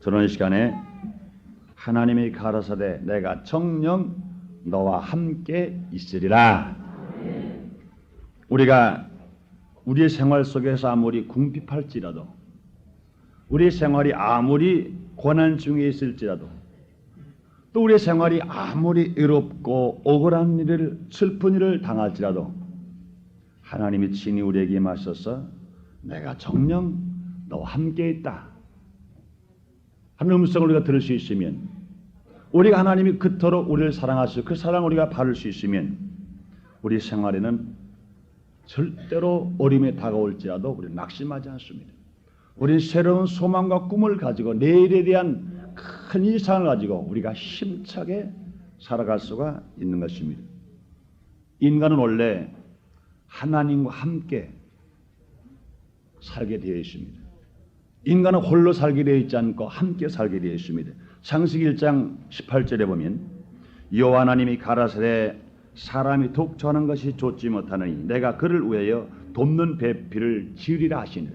저는 이 시간에 하나님이 가라사대 내가 정녕 너와 함께 있으리라. 우리가 우리의 생활 속에서 아무리 궁핍할지라도, 우리의 생활이 아무리 고난 중에 있을지라도, 또 우리의 생활이 아무리 외롭고 억울한 일을, 슬픈 일을 당할지라도 하나님이 친히 우리에게 임하셔서 내가 정녕 너와 함께 있다 하는 음성을 우리가 들을 수 있으면, 우리가 하나님이 그토록 우리를 사랑하시고 그 사랑을 우리가 받을 수 있으면 우리 생활에는 절대로 어려움이 다가올지라도 우리는 낙심하지 않습니다. 우리는 새로운 소망과 꿈을 가지고 내일에 대한 큰 이상을 가지고 우리가 힘차게 살아갈 수가 있는 것입니다. 인간은 원래 하나님과 함께 살게 되어 있습니다. 인간은 홀로 살게 되어 있지 않고 함께 살게 되어 있습니다. 창세기 1장 18절에 보면 여호와 하나님이 가라사대 사람이 독처하는 것이 좋지 못하느니 내가 그를 위하여 돕는 배필을 지으리라 하시니라.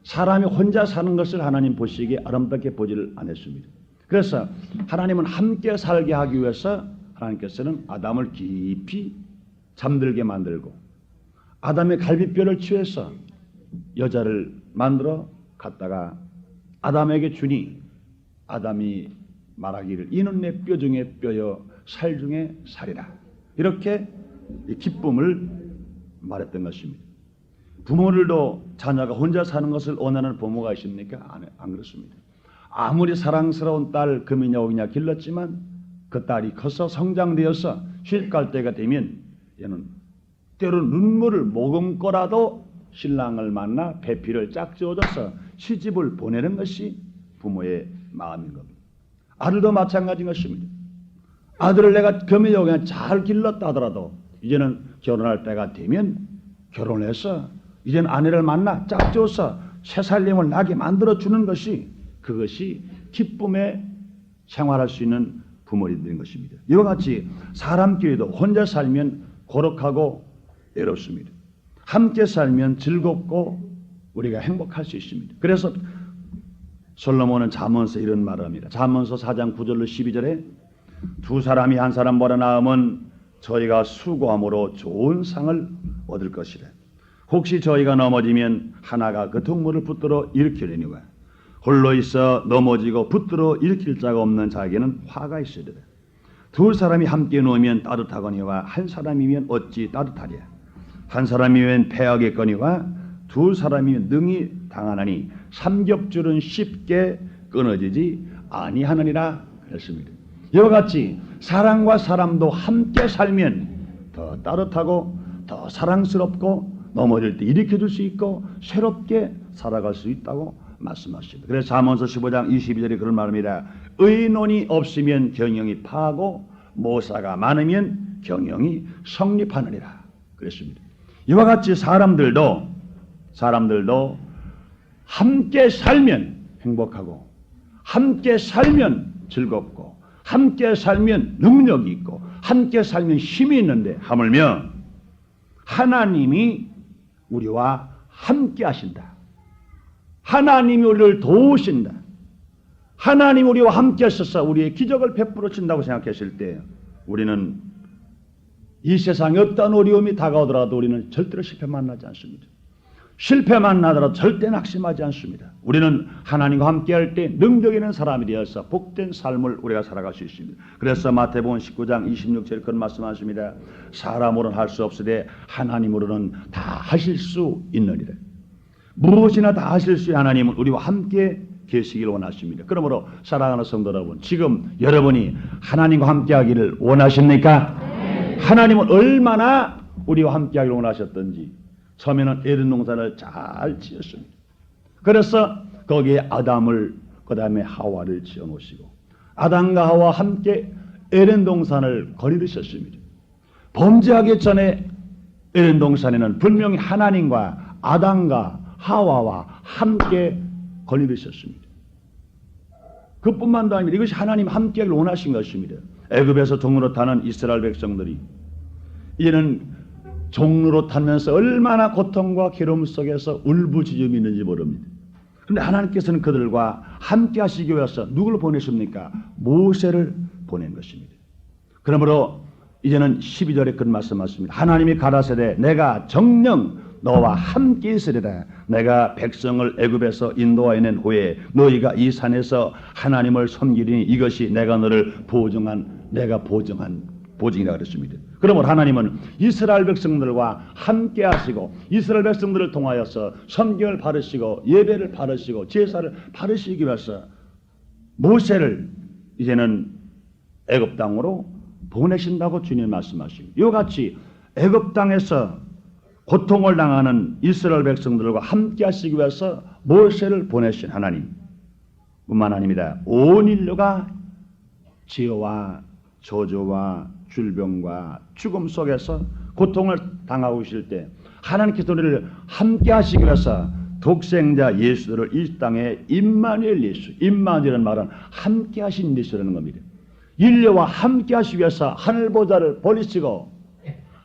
사람이 혼자 사는 것을 하나님 보시기에 아름답게 보지를 않았습니다. 그래서 하나님은 함께 살게 하기 위해서 하나님께서는 아담을 깊이 잠들게 만들고 아담의 갈비뼈를 취해서 여자를 만들어 갖다가 아담에게 주니 아담이 말하기를 이는 내 뼈 중에 뼈여 살 중에 살이라. 이렇게 기쁨을 말했던 것입니다. 부모들도 자녀가 혼자 사는 것을 원하는 부모가 있습니까? 안 그렇습니다. 아무리 사랑스러운 딸 금이냐 오이냐 길렀지만 그 딸이 커서 성장되어서 시집갈 때가 되면 얘는 때로 눈물을 머금고라도 신랑을 만나 배필을 짝지어줘서 시집을 보내는 것이 부모의 마음인 겁니다. 아들도 마찬가지인 것입니다. 아들을 내가 금이냐 오이냐 잘 길렀다 하더라도 이제는 결혼할 때가 되면 결혼해서 이제는 아내를 만나 짝지어서 새 살림을 나게 만들어주는 것이, 그것이 기쁨에 생활할 수 있는 부모님들인 것입니다. 이와 같이 사람끼리도 혼자 살면 고독하고 외롭습니다. 함께 살면 즐겁고 우리가 행복할 수 있습니다. 그래서 솔로몬은 잠언서 이런 말을 합니다. 잠언서 4장 9절로 12절에 두 사람이 한 사람 몰아넣으면 저희가 수고함으로 좋은 상을 얻을 것이라. 혹시 저희가 넘어지면 하나가 그 동물을 붙들어 일으키려니와 홀로 있어 넘어지고 붙들어 일으킬 자가 없는 자에게는 화가 있으리라. 두 사람이 함께 누우면 따뜻하거니와 한 사람이면 어찌 따뜻하랴. 한 사람이면 패하겠거니와 두 사람이면 능히 당하나니 삼겹줄은 쉽게 끊어지지 아니하느니라 그랬습니다. 이와 같이 사람과 사람도 함께 살면 더 따뜻하고 더 사랑스럽고 넘어질 때 일으켜줄 수 있고 새롭게 살아갈 수 있다고 말씀하십니다. 그래서 잠언서 15장 22절에 그런 말입니다. 의논이 없으면 경영이 파하고 모사가 많으면 경영이 성립하느니라 그랬습니다. 이와 같이 사람들도 함께 살면 행복하고 함께 살면 즐겁고 함께 살면 능력이 있고 함께 살면 힘이 있는데 하물며 하나님이 우리와 함께 하신다. 하나님이 우리를 도우신다. 하나님이 우리와 함께 하셔서 우리의 기적을 베풀어 준다고 생각했을 때 우리는 이 세상에 어떤 어려움이 다가오더라도 우리는 절대로 실패 만나지 않습니다. 실패 만나더라도 절대 낙심하지 않습니다. 우리는 하나님과 함께할 때 능력 있는 사람이 되어서 복된 삶을 우리가 살아갈 수 있습니다. 그래서 마태복음 19장 26절에 그런 말씀하십니다. 사람으로는 할 수 없으되 하나님으로는 다 하실 수 있느니라. 무엇이나 다 하실 수 있는 하나님은 우리와 함께 계시길 원하십니다. 그러므로 사랑하는 성도 여러분, 지금 여러분이 하나님과 함께하기를 원하십니까? 네. 하나님은 얼마나 우리와 함께하기를 원하셨던지 처음에는 에덴 동산을 잘 지었습니다. 그래서 거기에 아담을 그 다음에 하와를 지어놓으시고 아담과 하와 함께 에덴 동산을 거느리셨습니다. 범죄하기 전에 에덴 동산에는 분명히 하나님과 아담과 하와와 함께 거느리셨습니다. 그뿐만도 아니라 이것이 하나님 함께하기를 원하신 것입니다. 애굽에서 종으로 타는 이스라엘 백성들이 이제는 종로로 타면서 얼마나 고통과 괴로움 속에서 울부짖음이 있는지 모릅니다. 그런데 하나님께서는 그들과 함께 하시기 위해서 누구를 보내십니까? 모세를 보낸 것입니다. 그러므로 이제는 12절에 그런 말씀하십니다. 하나님이 가라사대 내가 정녕 너와 함께 있으리라. 내가 백성을 애굽에서 인도하여낸 후에 너희가 이 산에서 하나님을 섬기리니 이것이 내가 너를 내가 보증한 보증이라 그랬습니다. 그러므로 하나님은 이스라엘 백성들과 함께 하시고 이스라엘 백성들을 통하여서 성경을 바르시고 예배를 바르시고 제사를 바르시기 위해서 모세를 이제는 애굽 땅으로 보내신다고 주님 말씀하십니다. 이와 같이 애굽 땅에서 고통을 당하는 이스라엘 백성들과 함께 하시기 위해서 모세를 보내신 하나님 뿐만 아닙니다. 온 인류가 죄와 저주와 질병과 죽음 속에서 고통을 당하고 있을 때 하나님께서 우리를 함께 하시기 위해서 독생자 예수를 이 땅에 임마누엘 예수, 임마누엘이라는 말은 함께 하신 예수라는 겁니다. 인류와 함께 하시기 위해서 하늘보좌를 버리시고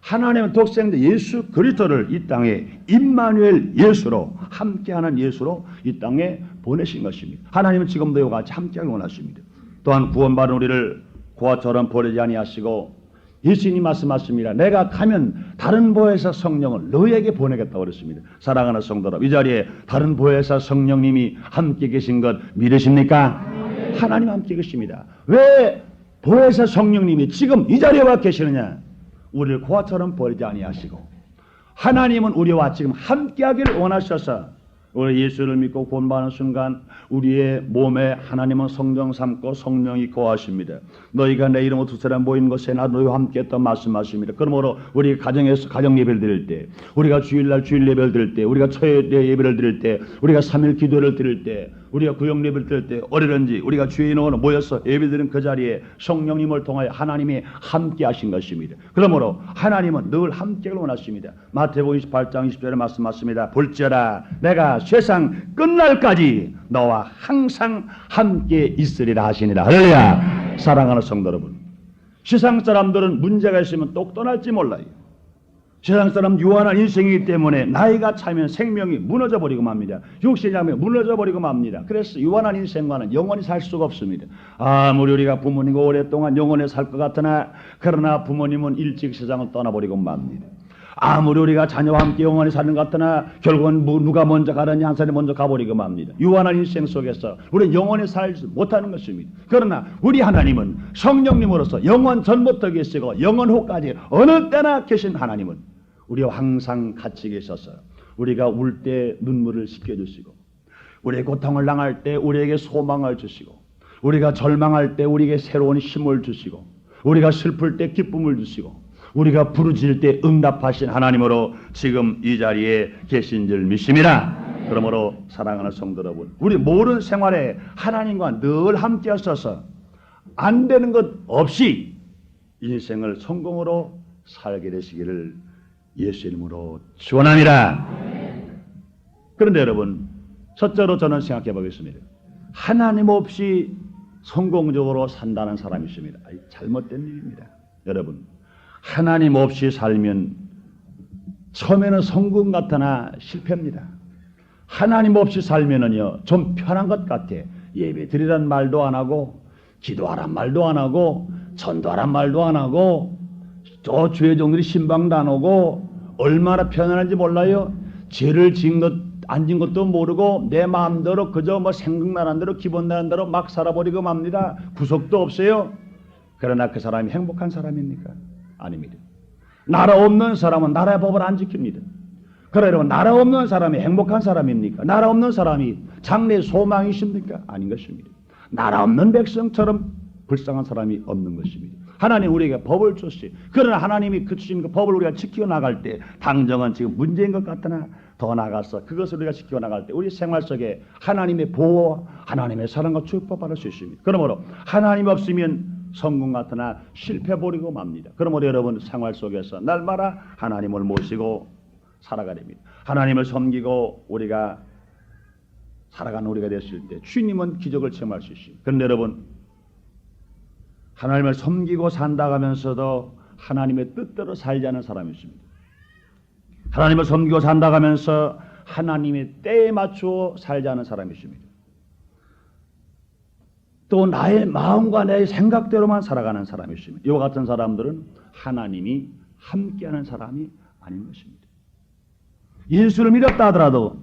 하나님은 독생자 예수 그리스도를 이 땅에 임마누엘 예수로 함께하는 예수로 이 땅에 보내신 것입니다. 하나님은 지금도 이와 같이 함께하기 원하십니다. 또한 구원받은 우리를 고아처럼 버리지 아니하시고 예수님이 말씀하십니다. 내가 가면 다른 보혜사 성령을 너희에게 보내겠다고 그랬습니다. 사랑하는 성도들, 이 자리에 다른 보혜사 성령님이 함께 계신 것 믿으십니까? 하나님 함께 계십니다. 왜 보혜사 성령님이 지금 이 자리에 와 계시느냐? 우리를 고아처럼 버리지 아니하시고 하나님은 우리와 지금 함께하기를 원하셔서 우리 예수를 믿고 구원받는 순간 우리의 몸에 하나님은 성령 삼고 성령이 거하십니다. 너희가 내 이름으로 두 사람 모인 것에 나 너희와 함께 했다 말씀하십니다. 그러므로 우리 가정에서 가정 예배를 드릴 때, 우리가 주일날 주일 예배를 드릴 때, 우리가 초일 예배를 드릴 때, 우리가 3일 기도를 드릴 때, 우리가 구역 예배를 드릴 때 어디든지 우리가 주인으로 모여서 예배드리는 그 자리에 성령님을 통하여 하나님이 함께 하신 것입니다. 그러므로 하나님은 늘 함께를 원하십니다. 마태복음 28장 20절에 말씀하십니다. 볼지어다 내가 세상 끝날까지 너와 항상 함께 있으리라 하시니라. 할렐루야. 사랑하는 성도 여러분, 세상 사람들은 문제가 있으면 똑 떠날지 몰라요. 세상 사람 유한한 인생이기 때문에 나이가 차면 생명이 무너져 버리고 맙니다. 육신이 하면 무너져 버리고 맙니다. 그래서 유한한 인생과는 영원히 살 수가 없습니다. 아무리 우리가 부모님과 오랫동안 영원히 살 것 같으나 그러나 부모님은 일찍 세상을 떠나버리고 맙니다. 아무리 우리가 자녀와 함께 영원히 사는 것 같으나 결국은 누가 먼저 가느냐 한 사람이 먼저 가버리고 맙니다. 유한한 인생 속에서 우리는 영원히 살지 못하는 것입니다. 그러나 우리 하나님은 성령님으로서 영원 전부터 계시고 영원 후까지 어느 때나 계신 하나님은 우리와 항상 같이 계셔서 우리가 울 때 눈물을 씻겨주시고 우리의 고통을 당할 때 우리에게 소망을 주시고 우리가 절망할 때 우리에게 새로운 힘을 주시고 우리가 슬플 때 기쁨을 주시고 우리가 부르짖을 때 응답하신 하나님으로 지금 이 자리에 계신 줄 믿습니다. 그러므로 사랑하는 성도 여러분, 우리 모든 생활에 하나님과 늘 함께 하셔서 안 되는 것 없이 인생을 성공으로 살게 되시기를 예수 이름으로 축원합니다. 그런데 여러분, 첫째로 저는 생각해 보겠습니다. 하나님 없이 성공적으로 산다는 사람이 있습니다. 잘못된 일입니다. 여러분, 하나님 없이 살면 처음에는 성공 같으나 실패입니다. 하나님 없이 살면은요 좀 편한 것 같아. 예배 드리란 말도 안 하고 기도하란 말도 안 하고 전도하란 말도 안 하고 저 주의종들이 신방도 안 오고 얼마나 편안한지 몰라요. 죄를 지은 것 안 지은 것도 모르고 내 마음대로 그저 뭐 생각나는 대로 기분 나는 대로 막 살아버리고 맙니다. 구속도 없어요. 그러나 그 사람이 행복한 사람입니까? 아닙니다. 나라 없는 사람은 나라의 법을 안 지킵니다. 그래 여러분, 나라 없는 사람이 행복한 사람입니까? 나라 없는 사람이 장래의 소망이십니까? 아닌 것입니다. 나라 없는 백성처럼 불쌍한 사람이 없는 것입니다. 하나님 우리에게 법을 줬어요. 그러나 하나님이 그 주신 그 법을 우리가 지켜 나갈 때 당정은 지금 문제인 것 같으나 더 나가서 그것을 우리가 지켜 나갈 때 우리 생활 속에 하나님의 보호, 하나님의 사랑과 축복 받을 수 있습니다. 그러므로 하나님 없으면 성공 같으나 실패 버리고 맙니다. 그러므로 여러분 생활 속에서 날마다 하나님을 모시고 살아가야 됩니다. 하나님을 섬기고 우리가 살아가는 우리가 됐을 때 주님은 기적을 체험할 수 있습니다. 그런데 여러분, 하나님을 섬기고 산다가면서도 하나님의 뜻대로 살지 않은 사람이 있습니다. 하나님을 섬기고 산다가면서 하나님의 때에 맞추어 살자는 사람이십니다. 또 나의 마음과 내 생각대로만 살아가는 사람이십니다. 이와 같은 사람들은 하나님이 함께하는 사람이 아닌 것입니다. 예수를 믿었다 하더라도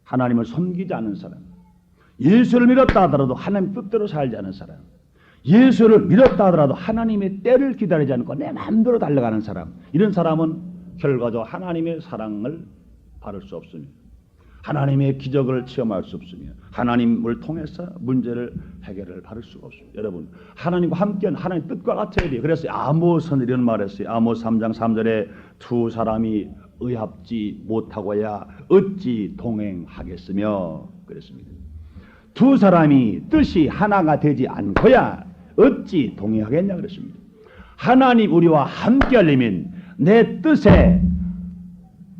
하나님을 섬기지 않는 사람, 예수를 믿었다 하더라도 하나님 뜻대로 살지 않는 사람, 예수를 믿었다 하더라도 하나님의 때를 기다리지 않고 내 마음대로 달려가는 사람, 이런 사람은 결과적으로 하나님의 사랑을 받을 수 없습니다. 하나님의 기적을 체험할 수 없으며 하나님을 통해서 문제를 해결을 받을 수가 없습니다. 여러분, 하나님과 함께한 하나님 뜻과 같아야 돼요. 그래서 아모스는 이런 말을 했어요. 아모스 3장 3절에 두 사람이 의합지 못하고야 어찌 동행하겠으며 그랬습니다. 두 사람이 뜻이 하나가 되지 않고야 어찌 동행하겠냐 그랬습니다. 하나님 우리와 함께 하려면 내 뜻에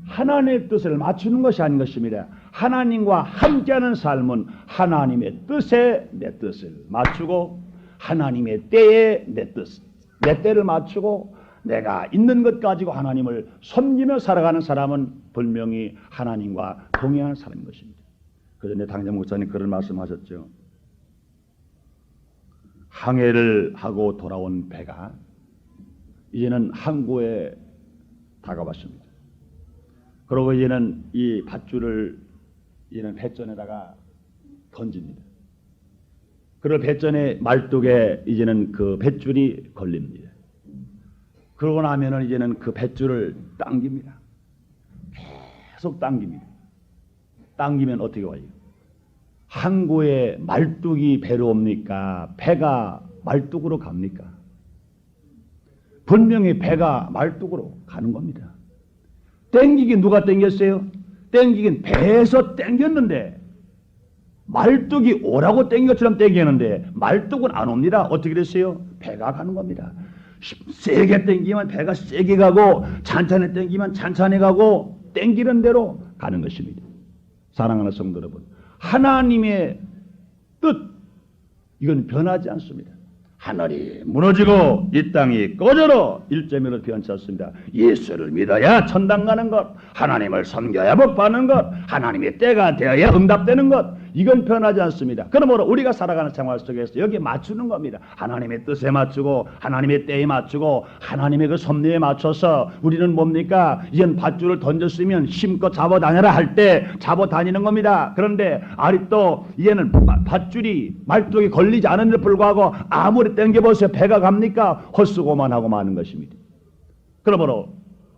하나님의 뜻을 맞추는 것이 아닌 것입니다. 하나님과 함께하는 삶은 하나님의 뜻에 내 뜻을 맞추고 하나님의 때에 내 때를 맞추고 내가 있는 것 가지고 하나님을 섬기며 살아가는 사람은 분명히 하나님과 동행하는 사람인 것입니다. 그전에 당장 목사님 그런 말씀하셨죠. 항해를 하고 돌아온 배가 이제는 항구에 다가왔습니다. 그리고 이제는 이 밧줄을 이제는 배전에다가 던집니다. 그리고 배전의 말뚝에 이제는 그 뱃줄이 걸립니다. 그러고 나면은 이제는 그 뱃줄을 당깁니다. 계속 당깁니다. 당기면 어떻게 와요? 항구에 말뚝이 배로 옵니까? 배가 말뚝으로 갑니까? 분명히 배가 말뚝으로 가는 겁니다. 땡기긴 누가 땡겼어요? 땡기긴 배에서 땡겼는데 말뚝이 오라고 땡긴 것처럼 땡기는데 말뚝은 안 옵니다. 어떻게 됐어요? 배가 가는 겁니다. 세게 땡기면 배가 세게 가고 찬찬히 땡기면 찬찬히 가고 땡기는 대로 가는 것입니다. 사랑하는 성도 여러분, 하나님의 뜻 이건 변하지 않습니다. 하늘이 무너지고 이 땅이 꺼져도 1.1로 변치 않습니다. 예수를 믿어야 천당 가는 것, 하나님을 섬겨야 복 받는 것, 하나님의 때가 되어야 응답되는 것, 이건 변하지 않습니다. 그러므로 우리가 살아가는 생활 속에서 여기에 맞추는 겁니다. 하나님의 뜻에 맞추고 하나님의 때에 맞추고 하나님의 그 섭리에 맞춰서 우리는 뭡니까? 이젠 밧줄을 던졌으면 힘껏 잡아다녀라 할 때 잡아다니는 겁니다. 그런데 아직도 이제는 밧줄이 말뚝이 걸리지 않은 데 불구하고 아무리 땡겨보세요. 배가 갑니까? 헛수고만 하고 마는 것입니다. 그러므로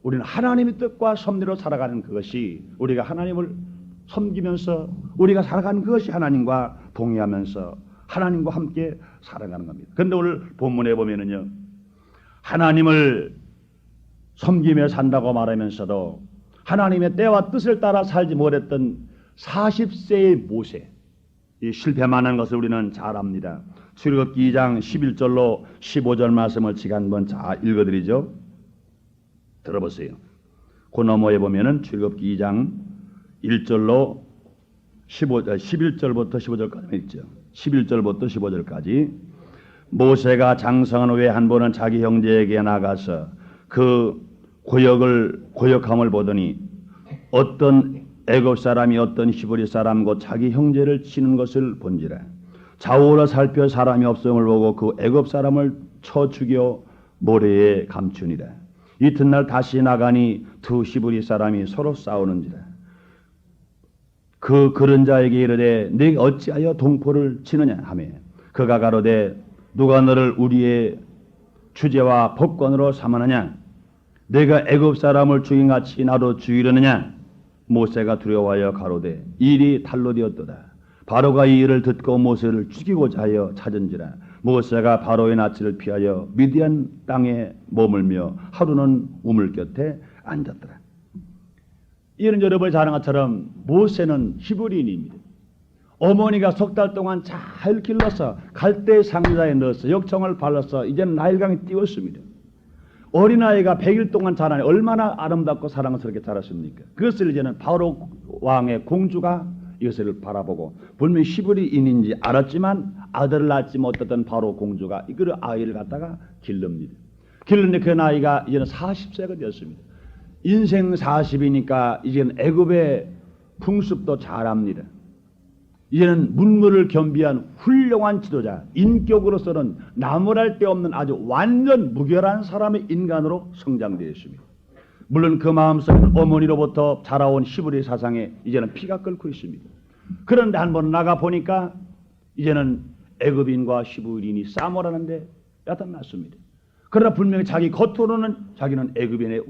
우리는 하나님의 뜻과 섭리로 살아가는 그것이 우리가 하나님을 섬기면서 우리가 살아가는 그것이 하나님과 동의하면서 하나님과 함께 살아가는 겁니다. 그런데 오늘 본문에 보면은요, 하나님을 섬기며 산다고 말하면서도 하나님의 때와 뜻을 따라 살지 못했던 40세의 모세, 이 실패만 한 것을 우리는 잘 압니다. 출애굽기 2장 11절로 15절 말씀을 제가 한번 잘 읽어드리죠. 들어보세요. 그 너머에 보면은 출애굽기 2장 1절로 11절부터 15절까지 있죠. 11절부터 15절까지 모세가 장성한 후에 한 번은 자기 형제에게 나가서 그 고역함을 보더니 어떤 애굽 사람이 어떤 히브리 사람 곧 자기 형제를 치는 것을 본지라. 좌우로 살펴 사람이 없음을 보고 그 애굽 사람을 쳐 죽여 모래에 감추니라. 이튿날 다시 나가니 두 히브리 사람이 서로 싸우는지라. 그 그런 자에게 이르되 네가 어찌하여 동포를 치느냐 하며 그가 가로되 누가 너를 우리의 주제와 법관으로 삼았느냐? 내가 애굽 사람을 죽인 같이 나도 죽이려느냐? 모세가 두려워하여 가로되 일이 달로 되었도다. 바로가 이 일을 듣고 모세를 죽이고자 하여 찾은지라. 모세가 바로의 낯을 피하여 미디안 땅에 머물며 하루는 우물 곁에 앉았더라. 이는 여러분이 잘 아는 것처럼 모세는 히브리인입니다. 어머니가 석 달 동안 잘 길러서 갈대 상자에 넣어서 역청을 발라서 이제는 나일강에 띄웠습니다. 어린아이가 100일 동안 자라니 얼마나 아름답고 사랑스럽게 자랐습니까? 그것을 이제는 바로 왕의 공주가 이것을 바라보고 분명히 히브리인인지 알았지만 아들을 낳지 못했던 바로 공주가 그 아이를 갖다가 길릅니다. 길렀는데 그 나이가 이제는 40세가 되었습니다. 인생 40이니까 이제는 애굽의 풍습도 잘합니다. 이제는 문무를 겸비한 훌륭한 지도자, 인격으로서는 나무랄 데 없는 아주 완전 무결한 사람의 인간으로 성장되었습니다. 물론 그 마음속에는 어머니로부터 자라온 히브리 사상에 이제는 피가 끓고 있습니다. 그런데 한번 나가 보니까 이제는 애굽인과 히브리인이 싸움하는데 나타났습니다. 그러나 분명히 자기 겉으로는 자기는 애굽인의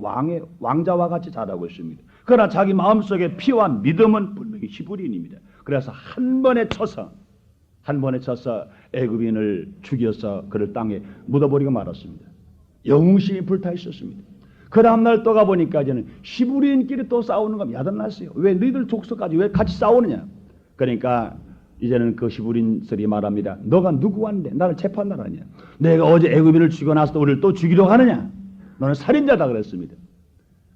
왕자와 같이 자라고 있습니다. 그러나 자기 마음속의 피와 믿음은 분명히 히브리인입니다. 그래서 한 번에 쳐서 애굽인을 죽여서 그를 땅에 묻어버리고 말았습니다. 영웅심이 불타 있었습니다. 그 다음날 또 가보니까 이제는 히브리인끼리 또 싸우는 겁니다. 야단났어요. 왜 너희들 족속까지 왜 같이 싸우느냐. 그러니까 이제는 그 히브리인들이 말합니다. 너가 누구한데 나를 재판하느냐. 내가 어제 애굽인을 죽여놨어 우리를 또 죽이려고 하느냐. 너는 살인자다 그랬습니다.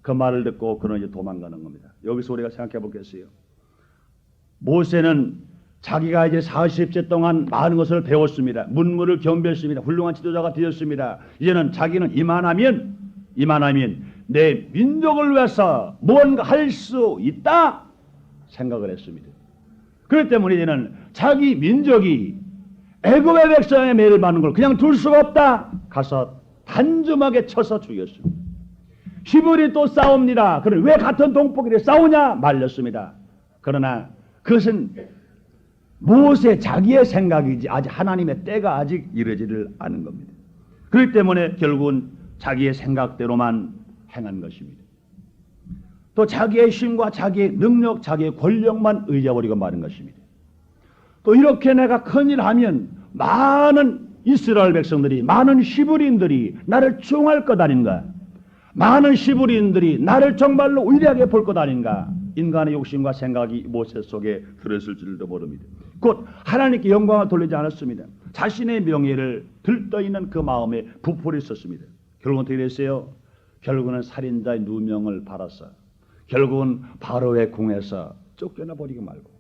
그 말을 듣고 그는 이제 도망가는 겁니다. 여기서 우리가 생각해 보겠어요. 모세는 자기가 이제 40세 동안 많은 것을 배웠습니다. 문무를 겸비했습니다. 훌륭한 지도자가 되었습니다. 이제는 자기는 이만하면 내 민족을 위해서 무언가 할 수 있다 생각을 했습니다. 그렇기 때문에 이제는 자기 민족이 애굽의 백성의 매를 받는 걸 그냥 둘 수가 없다. 가서 단숨하게 쳐서 죽였습니다. 히브리 또 싸웁니다. 그럼 왜 같은 동포끼리 싸우냐 말렸습니다. 그러나 그것은 모세 자기의 생각이지 아직 하나님의 때가 아직 이르지를 않은 겁니다. 그렇기 때문에 결국은 자기의 생각대로만 행한 것입니다. 또 자기의 힘과 자기의 능력, 자기의 권력만 의지해버리고 마는 것입니다. 또 이렇게 내가 큰일 하면 많은 이스라엘 백성들이, 많은 히브리인들이 나를 추앙할 것 아닌가? 많은 히브리인들이 나를 정말로 위대하게 볼 것 아닌가? 인간의 욕심과 생각이 모세 속에 들었을 줄도 모릅니다. 곧 하나님께 영광을 돌리지 않았습니다. 자신의 명예를 들떠있는 그 마음에 부풀이 있었습니다. 결국은 어떻게 됐어요? 결국은 살인자의 누명을 받았어. 결국은 바로의 궁에서 쫓겨나 버리고 말고,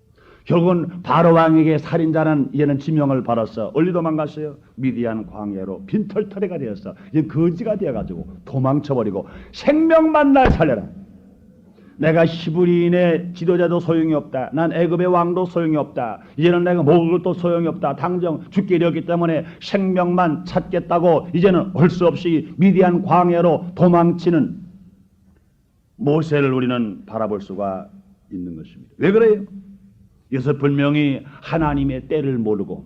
결국은 바로 왕에게 살인자는 이제는 지명을 받았어. 어디 도망갔어요? 미디안 광야로 빈털터리가 되었어. 이제 거지가 되어가지고 도망쳐버리고 생명만 날 살려라. 내가 히브리인의 지도자도 소용이 없다. 난 애굽의 왕도 소용이 없다. 이제는 내가 먹을 것도 소용이 없다. 당장 죽게 되었기 때문에 생명만 찾겠다고 이제는 할 수 없이 미디안 광야로 도망치는 모세를 우리는 바라볼 수가 있는 것입니다. 왜 그래요? 이것은 분명히 하나님의 때를 모르고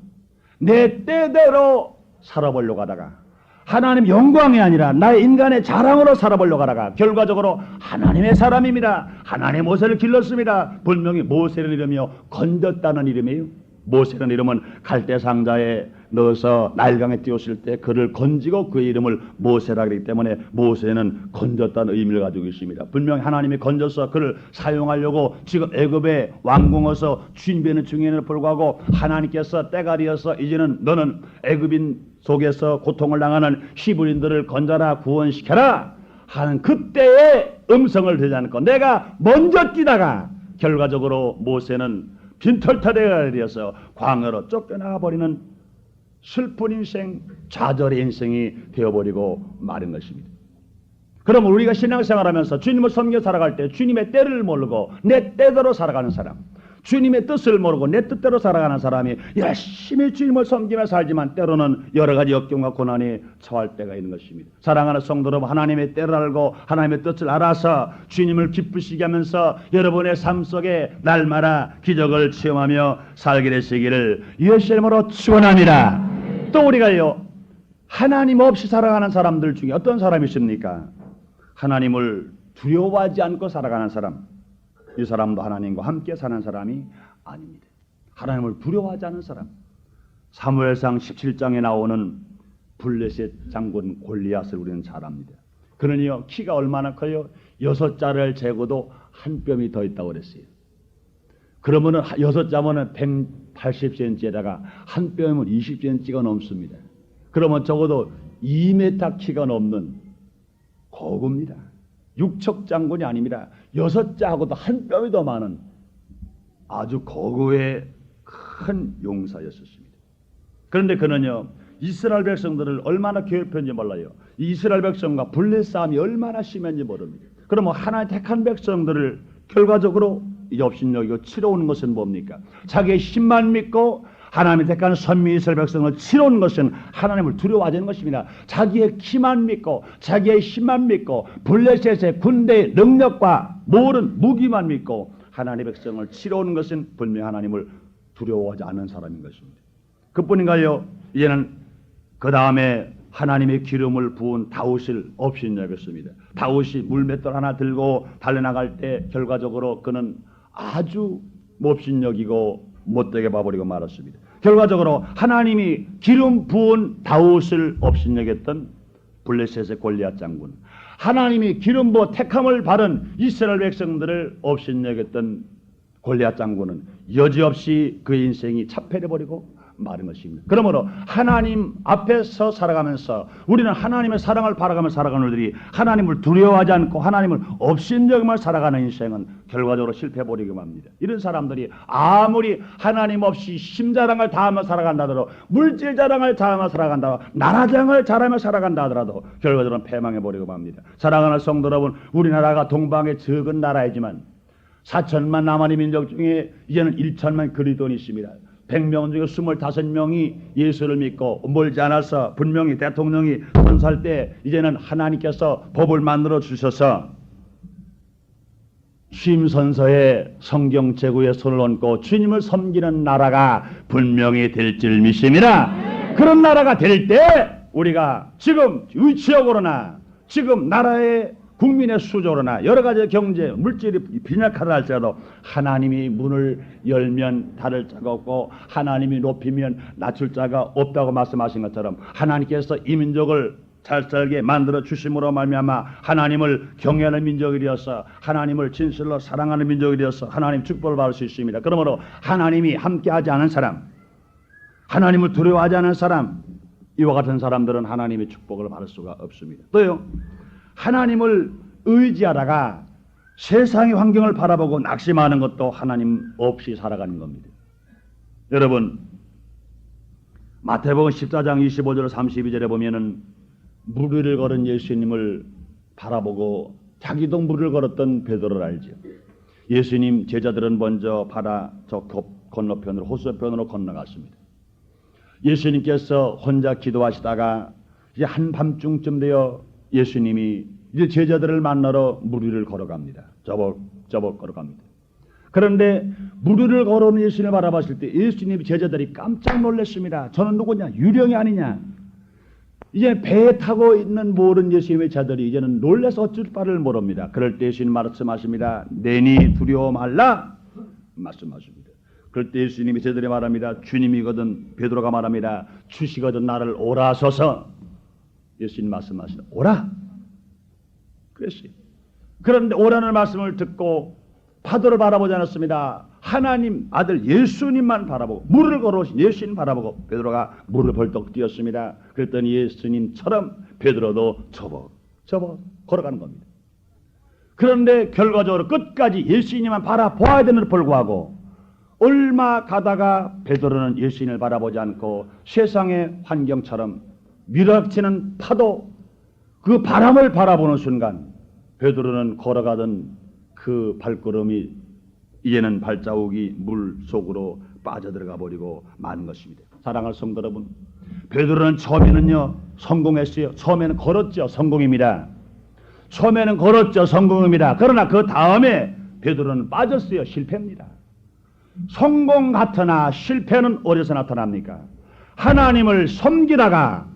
내 때대로 살아보려고 하다가, 하나님 영광이 아니라 나의 인간의 자랑으로 살아보려고 하다가 결과적으로 하나님의 사람입니다. 하나님 모세를 길렀습니다. 분명히 모세를 이름이요 건졌다는 이름이에요. 모세라는 이름은 갈대 상자에 넣어서 나일강에 띄웠을 때 그를 건지고 그의 이름을 모세라 그러기 때문에 모세는 건졌다는 의미를 가지고 있습니다. 분명히 하나님이 건져서 그를 사용하려고 지금 애굽의 왕궁에서 준비하는 중에는 불구하고 하나님께서 때가 되어서 이제는 너는 애굽인 속에서 고통을 당하는 히브리인들을 건져라 구원시켜라 하는 그때의 음성을 듣지 않고 내가 먼저 뛰다가 결과적으로 모세는 빈털터리가 되어서 광야로 쫓겨나가 버리는 슬픈 인생, 좌절의 인생이 되어버리고 마는 것입니다. 그러면 우리가 신앙생활하면서 주님을 섬겨 살아갈 때 주님의 때를 모르고 내 때대로 살아가는 사람, 주님의 뜻을 모르고 내 뜻대로 살아가는 사람이 열심히 주님을 섬기며 살지만 때로는 여러 가지 역경과 고난이 처할 때가 있는 것입니다. 사랑하는 성도 여러분, 하나님의 때를 알고 하나님의 뜻을 알아서 주님을 기쁘시게 하면서 여러분의 삶 속에 날마다 기적을 체험하며 살게 되시기를 예수의 이름으로 축원합니다. 또 우리가요, 하나님 없이 살아가는 사람들 중에 어떤 사람이 있습니까? 하나님을 두려워하지 않고 살아가는 사람, 이 사람도 하나님과 함께 사는 사람이 아닙니다. 하나님을 두려워하지 않은 사람. 사무엘상 17장에 나오는 블레셋 장군 골리앗을 우리는 잘 압니다. 그러니요, 키가 얼마나 커요? 6자를 재고도 한 뼘이 더 있다고 그랬어요. 그러면은 6자면은 180cm에다가 한 뼘이면 20cm가 넘습니다. 그러면 적어도 2m 키가 넘는 고구입니다. 육척 장군이 아닙니다. 6자하고도 한 뼘이 더 많은 아주 고구의 큰 용사였습니다. 그런데 그는요, 이스라엘 백성들을 얼마나 괴롭혔는지 몰라요. 이스라엘 백성과 분리 싸움이 얼마나 심했는지 모릅니다. 그러면 하나의 택한 백성들을 결과적으로 업신여기고 치러오는 것은 뭡니까? 자기의 힘만 믿고 하나님이 택한 선미 이스라엘 백성을 치러오는 것은 하나님을 두려워하지 않는 것입니다. 자기의 키만 믿고 자기의 힘만 믿고 블레셋의 군대의 능력과 모든 무기만 믿고 하나님의 백성을 치러오는 것은 분명 하나님을 두려워하지 않는 사람인 것입니다. 그뿐인가요? 이제는 그 다음에 하나님의 기름을 부은 다윗을 업신여겼습니다. 다윗이 물맷돌 하나 들고 달려나갈 때 결과적으로 그는 아주 업신여기고 못되게 봐버리고 말았습니다. 결과적으로 하나님이 기름 부은 다윗을 업신여겼던 블레셋의 골리앗 장군, 하나님이 기름 부어 택함을 받은 이스라엘 백성들을 업신여겼던 골리앗 장군은 여지없이 그의 인생이 차폐해버리고 마른 것입니다. 그러므로 하나님 앞에서 살아가면서 우리는 하나님의 사랑을 바라가며 살아가는 우리들이 하나님을 두려워하지 않고 하나님을 업신여기며 살아가는 인생은 결과적으로 실패해버리기만 합니다. 이런 사람들이 아무리 하나님 없이 심자랑을 다하며 살아간다 하더라도, 물질 자랑을 다하며 살아간다 하더라도, 나라장을 잘하며 살아간다 하더라도 결과적으로 패망해버리기만 합니다. 사랑하는 성도 여러분, 우리나라가 동방의 적은 나라이지만 4천만 남한의 민족 중에 이제는 1천만 그리스도인이 있습니다. 100명 중에 25명이 예수를 믿고 멀지 않아서 분명히 대통령이 선사할 때 이제는 하나님께서 법을 만들어 주셔서 취임선서에 성경 제구에 손을 얹고 주님을 섬기는 나라가 분명히 될 줄 믿습니다. 그런 나라가 될 때 우리가 지금 의치적으로나 지금 나라의 국민의 수조로나 여러 가지 경제, 물질이 빈약하다 할지라도 하나님이 문을 열면 닫을 자가 없고 하나님이 높이면 낮출 자가 없다고 말씀하신 것처럼 하나님께서 이 민족을 잘 살게 만들어 주심으로 말미암아 하나님을 경외하는 민족이 되어서 하나님을 진실로 사랑하는 민족이 되어서 하나님 축복을 받을 수 있습니다. 그러므로 하나님이 함께하지 않은 사람, 하나님을 두려워하지 않은 사람, 이와 같은 사람들은 하나님의 축복을 받을 수가 없습니다. 또요, 하나님을 의지하다가 세상의 환경을 바라보고 낙심하는 것도 하나님 없이 살아가는 겁니다. 여러분, 마태복음 14장 25절 32절에 보면은 물 위를 걸은 예수님을 바라보고 자기도 물을 걸었던 베드로를 알죠. 예수님 제자들은 먼저 바다 저 건너편으로 호수편으로 건너갔습니다. 예수님께서 혼자 기도하시다가 이제 한밤중쯤 되어 예수님이 이제 제자들을 만나러 물 위를 걸어갑니다. 저벅 걸어갑니다. 그런데 물 위를 걸어오는 예수님을 바라봤을 때 예수님 제자들이 깜짝 놀랐습니다. 저는 누구냐? 유령이 아니냐? 이제 배에 타고 있는 모든 예수님의 자들이 이제는 놀라서 어쩔 바를 모릅니다. 그럴 때 예수님 말씀하십니다. 내니 두려워 말라 말씀하십니다. 그럴 때 예수님이 제자들이 말합니다. 주님이거든 베드로가 말합니다. 주시거든 나를 오라 하소서. 예수님 말씀하시는 오라 그랬어요. 그런데 오라는 말씀을 듣고 파도를 바라보지 않았습니다. 하나님 아들 예수님만 바라보고 물을 걸어오신 예수님 바라보고 베드로가 물을 벌떡 뛰었습니다. 그랬더니 예수님처럼 베드로도 저벅 걸어가는 겁니다. 그런데 결과적으로 끝까지 예수님만 바라보아야 되는 불구하고 얼마 가다가 베드로는 예수님을 바라보지 않고 세상의 환경처럼 밀어치는 파도, 그 바람을 바라보는 순간 베드로는 걸어가던 그 발걸음이 이제는 발자국이 물 속으로 빠져들어가 버리고 마는 것입니다. 사랑하는 성도 여러분, 베드로는 처음에는요 성공했어요. 처음에는 걸었죠. 성공입니다. 처음에는 걸었죠. 성공입니다. 그러나 그 다음에 베드로는 빠졌어요. 실패입니다. 성공 같으나 실패는 어디서 나타납니까? 하나님을 섬기다가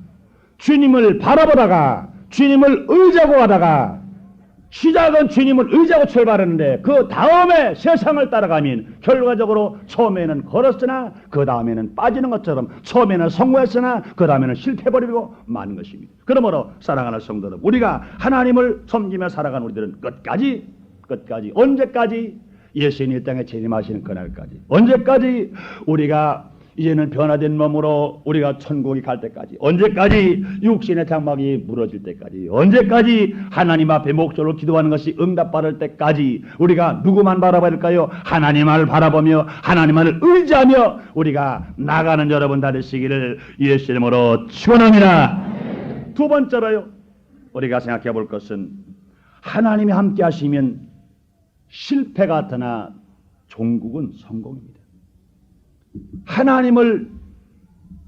주님을 바라보다가 주님을 의지하고 가다가 시작은 주님을 의지하고 출발했는데 그 다음에 세상을 따라가면 결과적으로 처음에는 걸었으나 그 다음에는 빠지는 것처럼 처음에는 성공했으나 그 다음에는 실패해버리고 마는 것입니다. 그러므로 사랑하는 성도들, 우리가 하나님을 섬기며 살아가는 우리들은 끝까지 언제까지 예수님이 이 땅에 재림하시는 그날까지, 언제까지 우리가 이제는 변화된 몸으로 우리가 천국에 갈 때까지, 언제까지 육신의 장막이 무너질 때까지, 언제까지 하나님 앞에 목소리로 기도하는 것이 응답받을 때까지 우리가 누구만 바라봐야 될까요? 하나님을 바라보며 하나님을 의지하며 우리가 나가는 여러분 다 되시기를 예수 이름으로 축원합니다. 두 번째로요, 우리가 생각해 볼 것은 하나님이 함께 하시면 실패 같으나 종국은 성공입니다. 하나님을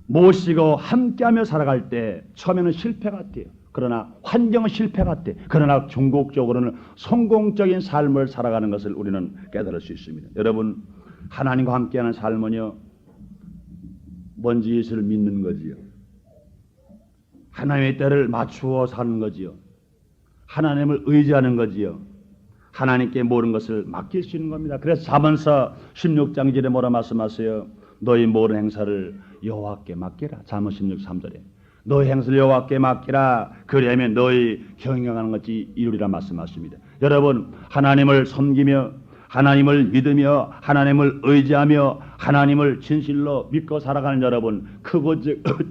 모시고 함께하며 살아갈 때 처음에는 실패 같아요. 그러나 환경은 실패 같아. 그러나 종국적으로는 성공적인 삶을 살아가는 것을 우리는 깨달을 수 있습니다. 여러분, 하나님과 함께하는 삶은요, 먼저 예수를 믿는 거지요. 하나님의 때를 맞추어 사는 거지요. 하나님을 의지하는 거지요. 하나님께 모든 것을 맡길 수 있는 겁니다. 그래서 잠언서 16장 1절에 뭐라 말씀하세요? 너희 모든 행사를 여호와께 맡기라. 잠언 16, 3절에 너희 행사를 여호와께 맡기라. 그리하면 너희 경영하는 것이 이루리라 말씀하십니다. 여러분, 하나님을 섬기며 하나님을 믿으며 하나님을 의지하며 하나님을 진실로 믿고 살아가는 여러분, 크고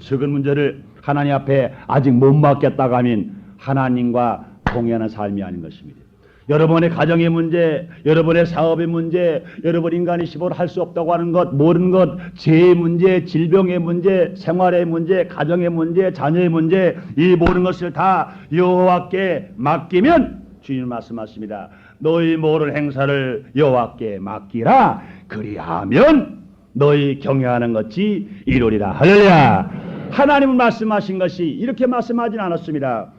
적은 문제를 하나님 앞에 아직 못 맡겼다고 하면 하나님과 동의하는 삶이 아닌 것입니다. 여러분의 가정의 문제, 여러분의 사업의 문제, 여러분 인간이 시보를 할 수 없다고 하는 것, 모든 것, 죄의 문제, 질병의 문제, 생활의 문제, 가정의 문제, 자녀의 문제, 이 모든 것을 다 여호와께 맡기면 주님 말씀하십니다. 너희 모든 행사를 여호와께 맡기라. 그리하면 너희 경영하는 것이 이루리라. 할렐루야. 하나님은 말씀하신 것이 이렇게 말씀하진 않았습니다.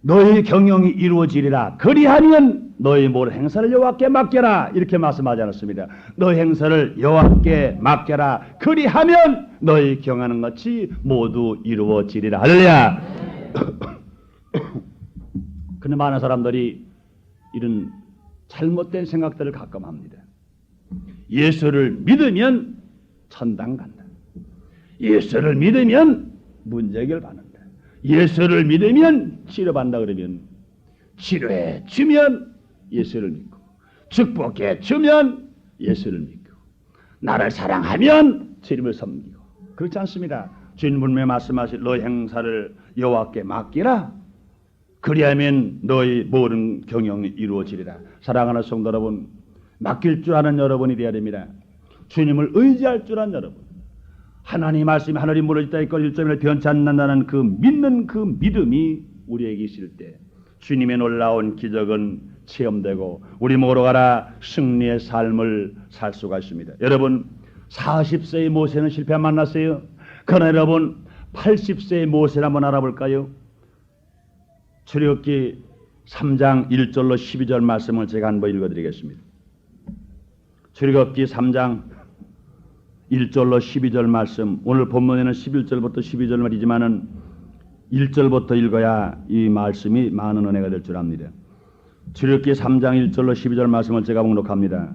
너희 경영이 이루어지리라. 그리하면 너희 모든 행사를 여호와께 맡겨라. 이렇게 말씀하지 않았습니다. 너희 행사를 여호와께 맡겨라. 그리하면 너희 경하는 것이 모두 이루어지리라. 할렐루야. 그런데 많은 사람들이 이런 잘못된 생각들을 가끔 합니다. 예수를 믿으면 천당 간다. 예수를 믿으면 문제 해결받는다. 예수를 믿으면 치료받는다. 그러면 치료해 주면 예수를 믿고, 축복해 주면 예수를 믿고, 나를 사랑하면 주님을 섬기고. 그렇지 않습니다. 주님 분명히 말씀하실 너희 행사를 여호와께 맡기라. 그리하면 너희 모든 경영이 이루어지리라. 사랑하는 성도 여러분, 맡길 줄 아는 여러분이 되어야 됩니다. 주님을 의지할 줄 아는 여러분, 하나님 말씀이 하늘이 무너졌다 있고 1.1 변치 않는다는 그 믿는 그 믿음이 우리에게 있을 때 주님의 놀라운 기적은 체험되고 우리 모두 가라 승리의 삶을 살 수가 있습니다. 여러분, 40세의 모세는 실패 안 만났어요? 그러나 여러분, 80세의 모세를 한번 알아볼까요? 출애굽기 3장 1절로 12절 말씀을 제가 한번 읽어드리겠습니다. 출애굽기 3장 1절로 12절 말씀, 오늘 본문에는 11절부터 12절 말이지만은 1절부터 읽어야 이 말씀이 많은 은혜가 될 줄 압니다. 출애굽기 3장 1절로 12절 말씀을 제가 봉독합니다.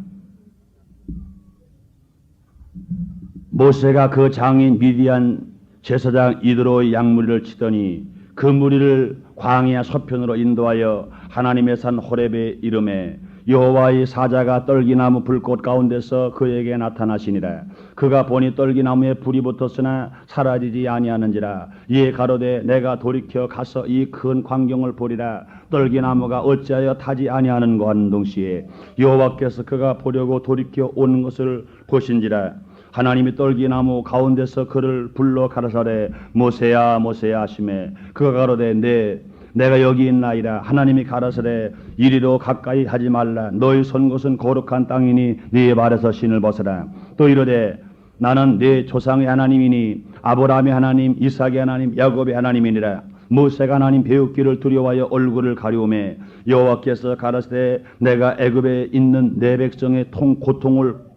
모세가 그 장인 미디안 제사장 이드로의 양무리를 치더니 그 무리를 광야 서편으로 인도하여 하나님의 산 호렙에 이름에 여호와의 사자가 떨기나무 불꽃 가운데서 그에게 나타나시니라. 그가 보니 떨기나무에 불이 붙었으나 사라지지 아니하는지라. 이에 가로되 내가 돌이켜 가서 이 큰 광경을 보리라. 떨기나무가 어찌하여 타지 아니하는고 하는 동시에 여호와께서 그가 보려고 돌이켜 오는 것을 보신지라. 하나님이 떨기나무 가운데서 그를 불러 가라사대 모세야 모세야 하시매 그가 가로되 내가 여기 있나이다. 하나님이 가라사대 이리로 가까이 하지 말라. 너희 선 곳은 거룩한 땅이니 네 발에서 신을 벗어라. 또 이르되 나는 네 조상의 하나님이니 아브라함의 하나님, 이삭의 하나님, 야곱의 하나님이니라. 모세가 하나님 배우기를 두려워하여 얼굴을 가리우매 여호와께서 가라사대 내가 애굽에 있는 내 백성의 고통을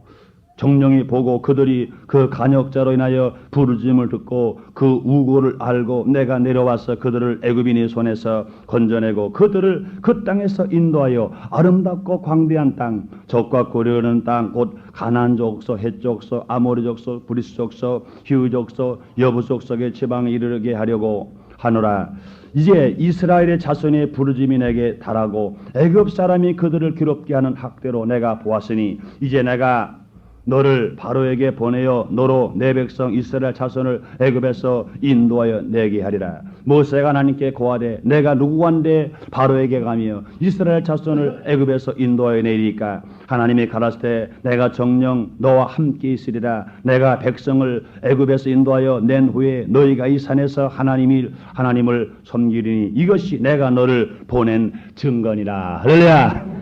정령이 보고 그들이 그 간역자로 인하여 부르짖음을 듣고 그 우고를 알고 내가 내려와서 그들을 애굽인의 손에서 건져내고 그들을 그 땅에서 인도하여 아름답고 광대한 땅, 적과 고려하는 땅, 곧 가나안 족속, 헷 족속, 아모리 족속, 브리스 족속, 히위 족속, 여부 족속의 지방에 이르게 하려고 하노라. 이제 이스라엘의 자손의 부르짖음이 내게 달하고 애굽 사람이 그들을 괴롭게 하는 학대로 내가 보았으니 이제 내가 너를 바로에게 보내어 너로 내 백성 이스라엘 자손을 애굽에서 인도하여 내게 하리라. 모세가 하나님께 고하되 내가 누구한데 바로에게 가며 이스라엘 자손을 애굽에서 인도하여 내리니까 하나님이 가라사대 내가 정녕 너와 함께 있으리라. 내가 백성을 애굽에서 인도하여 낸 후에 너희가 이 산에서 하나님을 섬기리니 이것이 내가 너를 보낸 증거니라. 할렐루야.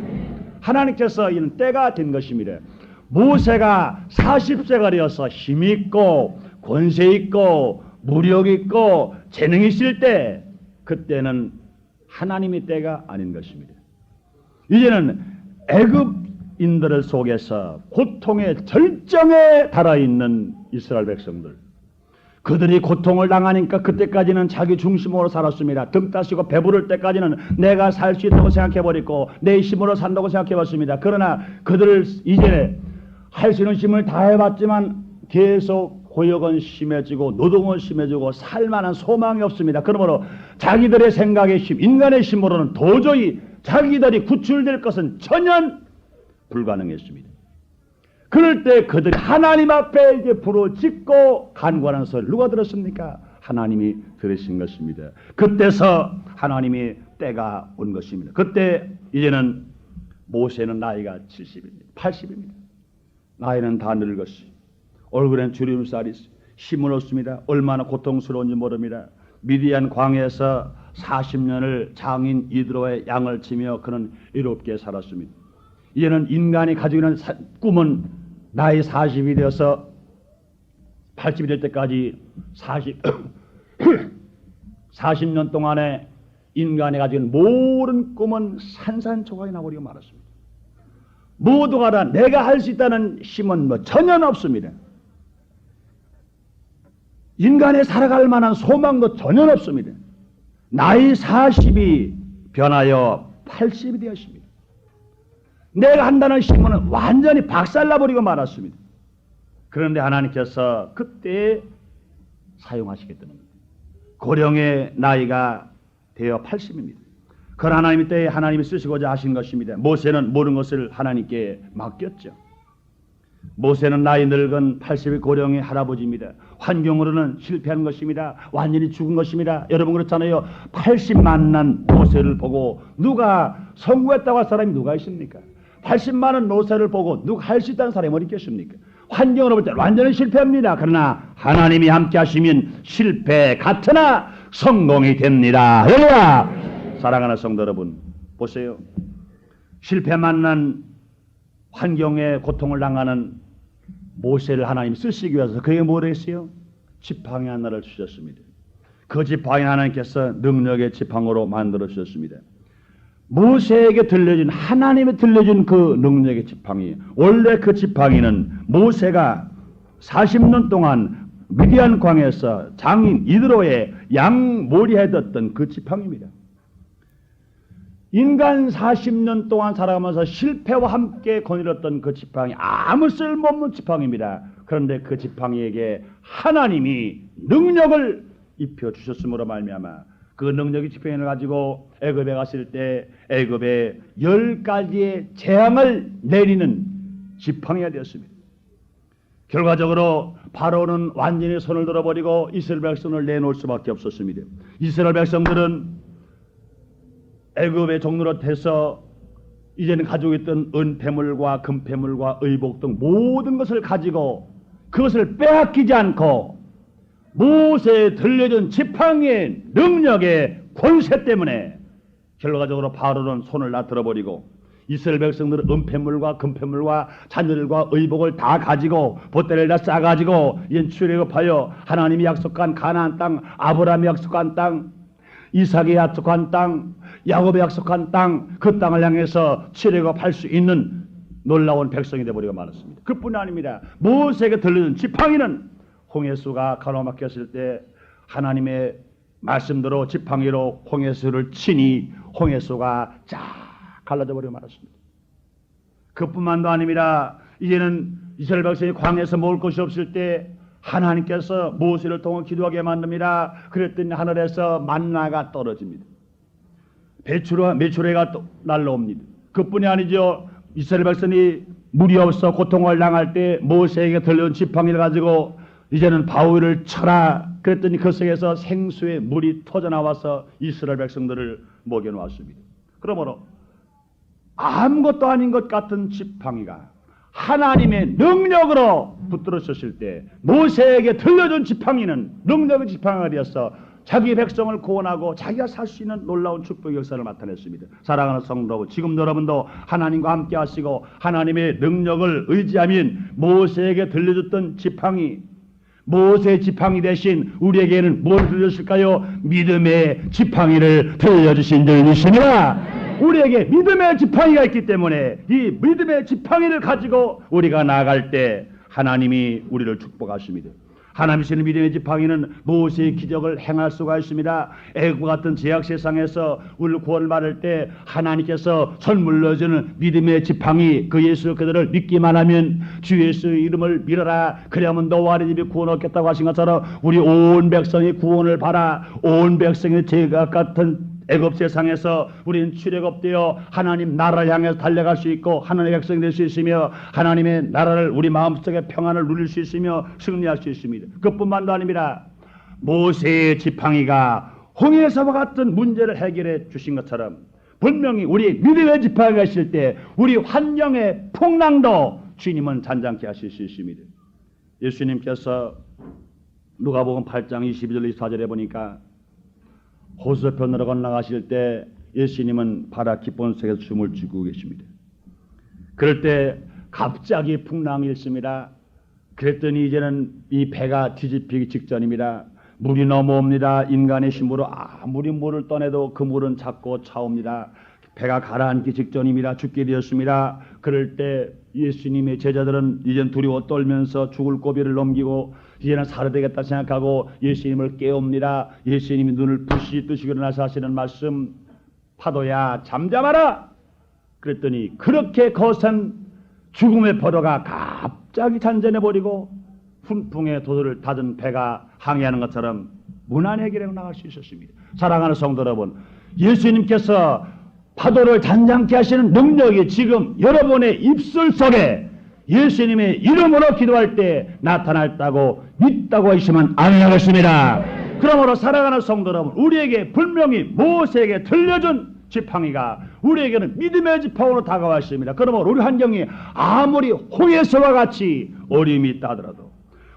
하나님께서 이는 때가 된 것입니다. 모세가 40세가 되어서 힘있고 권세있고 무력있고 재능이 있을 때, 그때는 하나님의 때가 아닌 것입니다. 이제는 애굽인들 속에서 고통의 절정에 달아있는 이스라엘 백성들, 그들이 고통을 당하니까 그때까지는 자기 중심으로 살았습니다. 등 따시고 배부를 때까지는 내가 살 수 있다고 생각해버리고 내 힘으로 산다고 생각해봤습니다. 그러나 그들을 이제 할 수 있는 힘을 다해봤지만 계속 고역은 심해지고 노동은 심해지고 살만한 소망이 없습니다. 그러므로 자기들의 생각의 힘, 인간의 힘으로는 도저히 자기들이 구출될 것은 전혀 불가능했습니다. 그럴 때 그들이 하나님 앞에 이제 부르짖고 간구하는 소리를 누가 들었습니까? 하나님이 들으신 것입니다. 그때서 하나님의 때가 온 것입니다. 그때 이제는 모세는 나이가 70입니다. 80입니다. 나이는 다 늙었어요. 얼굴에는 주름살이 있어요. 힘은 없습니다. 얼마나 고통스러운지 모릅니다. 미디안 광야에서 40년을 장인 이드로의 양을 치며 그는 이롭게 살았습니다. 이제는 인간이 가지고 있는 꿈은 나이 40이 되어서 80이 될 때까지 40년 동안에 인간이 가지고 있는 모든 꿈은 산산조각이 나버리고 말았습니다. 모두가 다 내가 할 수 있다는 힘은 전혀 없습니다. 인간이 살아갈 만한 소망도 전혀 없습니다. 나이 40이 변하여 80이 되었습니다. 내가 한다는 힘은 완전히 박살나버리고 말았습니다. 그런데 하나님께서 그때 사용하시겠다는 겁니다. 고령의 나이가 되어 80입니다. 그런 하나님의 때에 하나님이 쓰시고자 하신 것입니다. 모세는 모든 것을 하나님께 맡겼죠. 모세는 나이 늙은 80의 고령의 할아버지입니다. 환경으로는 실패한 것입니다. 완전히 죽은 것입니다. 여러분 그렇잖아요. 80만난 모세를 보고 누가 성공했다고 할 사람이 누가 있습니까? 80만원 모세를 보고 누가 할 수 있다는 사람이 어디 있겠습니까? 환경으로 볼 때 완전히 실패합니다. 그러나 하나님이 함께 하시면 실패 같으나 성공이 됩니다. 할렐루야! 사랑하는 성도 여러분, 보세요. 실패 만난 환경에 고통을 당하는 모세를 하나님 쓰시기 위해서 그에게 뭘 했어요? 지팡이 하나를 주셨습니다. 그 지팡이 하나님께서 능력의 지팡이로 만들어 주셨습니다. 모세에게 들려준, 하나님이 들려준 그 능력의 지팡이, 원래 그 지팡이는 모세가 40년 동안 미디안 광야에서 장인 이드로의 양몰이해 뒀던 그 지팡이입니다. 인간 40년 동안 살아가면서 실패와 함께 거닐었던 그 지팡이, 아무 쓸모없는 지팡이입니다. 그런데 그 지팡이에게 하나님이 능력을 입혀주셨으므로 말미암아 그 능력의 지팡이를 가지고 애굽에 갔을 때 애굽에 10가지의 재앙을 내리는 지팡이가 되었습니다. 결과적으로 바로는 완전히 손을 들어버리고 이스라엘 백성을 내놓을 수밖에 없었습니다. 이스라엘 백성들은 애굽의 종로로 해서 이제는 가지고 있던 은폐물과 금폐물과 의복 등 모든 것을 가지고 그것을 빼앗기지 않고 모세에 들려준 지팡이의 능력의 권세 때문에 결과적으로 바로는 손을 놔들어버리고 이스라엘 백성들은 은폐물과 금폐물과 잔들과 의복을 다 가지고 보따리를 다 싸가지고 이제 출애굽하여 하나님이 약속한 가나안 땅, 아브라함이 약속한 땅, 이삭이 약속한 땅, 야곱이 약속한 땅, 그 땅을 향해서 출애굽할 수 있는 놀라운 백성이 되어버리고 말았습니다. 그뿐 아닙니다. 모세에게 들려준 지팡이는 홍해수가 가로막혔을 때 하나님의 말씀대로 지팡이로 홍해수를 치니 홍해수가 쫙 갈라져 버리고 말았습니다. 그뿐만도 아닙니다. 이제는 이스라엘 백성이 광야에서 먹을 것이 없을 때 하나님께서 모세를 통해 기도하게 만듭니다. 그랬더니 하늘에서 만나가 떨어집니다. 메추라기가 날라옵니다. 그뿐이 아니죠. 이스라엘 백성이 물이 없어 고통을 당할 때 모세에게 들려온 지팡이를 가지고 이제는 바위를 쳐라 그랬더니 그 속에서 생수의 물이 터져나와서 이스라엘 백성들을 먹여놓았습니다. 그러므로 아무것도 아닌 것 같은 지팡이가 하나님의 능력으로 붙들어졌을 때 모세에게 들려준 지팡이는 능력의 지팡이가 되어서 자기 백성을 구원하고 자기가 살 수 있는 놀라운 축복의 역사를 나타냈습니다. 사랑하는 성도 여러분, 지금 여러분도 하나님과 함께 하시고 하나님의 능력을 의지하면 모세에게 들려줬던 지팡이, 모세의 지팡이 대신 우리에게는 뭘 들려주실까요? 믿음의 지팡이를 들려주신 줄이십니다. 우리에게 믿음의 지팡이가 있기 때문에 이 믿음의 지팡이를 가지고 우리가 나아갈 때 하나님이 우리를 축복하십니다. 하나님이시는 믿음의 지팡이는 모세의 기적을 행할 수가 있습니다. 애국 같은 제약 세상에서 우리를 구원을 받을 때 하나님께서 선물로 주는 믿음의 지팡이, 그 예수 그들을 믿기만 하면 주 예수의 이름을 믿어라, 그래야만 너와 네 집이 구원 얻겠다고 하신 것처럼 우리 온 백성이 구원을 받아 온 백성의 제약 같은 애굽 세상에서 우리는 출애굽되어 하나님 나라를 향해서 달려갈 수 있고 하나님의 백성이 될 수 있으며 하나님의 나라를 우리 마음속에 평안을 누릴 수 있으며 승리할 수 있습니다. 그뿐만도 아닙니다. 모세의 지팡이가 홍해서와 같은 문제를 해결해 주신 것처럼 분명히 우리 믿음의 지팡이가 있을 때 우리 환경의 풍랑도 주님은 잔잔케 하실 수 있습니다. 예수님께서 누가복음 8장 22절 24절에 보니까 호수편으로 건너가실 때 예수님은 바다 깊은 속에서 춤을 추고 계십니다. 그럴 때 갑자기 풍랑이 일습니다. 그랬더니 이제는 이 배가 뒤집히기 직전입니다. 물이 넘어옵니다. 인간의 힘으로 아무리 물을 떠내도 그 물은 자꾸 차옵니다. 배가 가라앉기 직전입니다. 죽게 되었습니다. 그럴 때 예수님의 제자들은 이젠 두려워 떨면서 죽을 고비를 넘기고 이제는 살아야 되겠다 생각하고 예수님을 깨웁니다. 예수님이 눈을 부시 뜨시고 일어나서 하시는 말씀, 파도야 잠잠하라. 그랬더니 그렇게 거센 죽음의 파도가 갑자기 잔잔해버리고 훈풍에 도도를 닫은 배가 항해하는 것처럼 무난하게 나갈 수 있었습니다. 사랑하는 성도 여러분, 예수님께서 파도를 잔잔케 하시는 능력이 지금 여러분의 입술 속에 예수님의 이름으로 기도할 때 나타났다고 믿다고 하시면 아멘하겠습니다. 그러므로 사랑하는 성도 여러분, 우리에게 분명히 모세에게 들려준 지팡이가 우리에게는 믿음의 지팡이로 다가왔습니다. 그러므로 우리 환경이 아무리 홍해서와 같이 어려움이 있다 하더라도,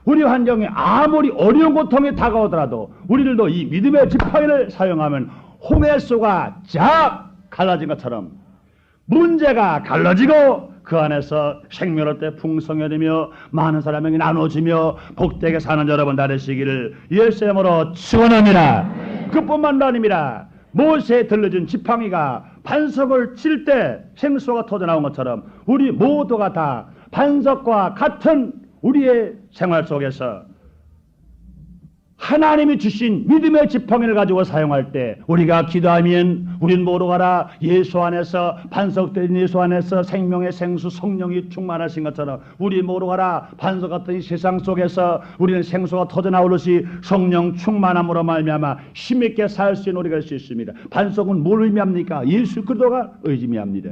우리 환경에 아무리 어려운 고통이 다가오더라도 우리들도 이 믿음의 지팡이를 사용하면 홍해서가 쫙 갈라진 것처럼 문제가 갈라지고 그 안에서 생명을 때 풍성해지며 많은 사람에게 나눠지며 복되게 사는 여러분 되시기를 예수의 이름으로 축원합니다. 그뿐만도 아닙니다. 모세에 들려준 지팡이가 반석을 칠 때 생수가 터져나온 것처럼 우리 모두가 다 반석과 같은 우리의 생활 속에서 하나님이 주신 믿음의 지팡이를 가지고 사용할 때 우리가 기도하면 우린 모두 가라 예수 안에서 반석된 예수 안에서 생명의 생수 성령이 충만하신 것처럼 우리 모두 가라 반석 같은 이 세상 속에서 우리는 생수가 터져나오듯이 성령 충만함으로 말미암아 힘있게 살 수 있는 우리가 될 수 있습니다. 반석은 뭘 의미합니까? 예수 그리스도가 의미합니다.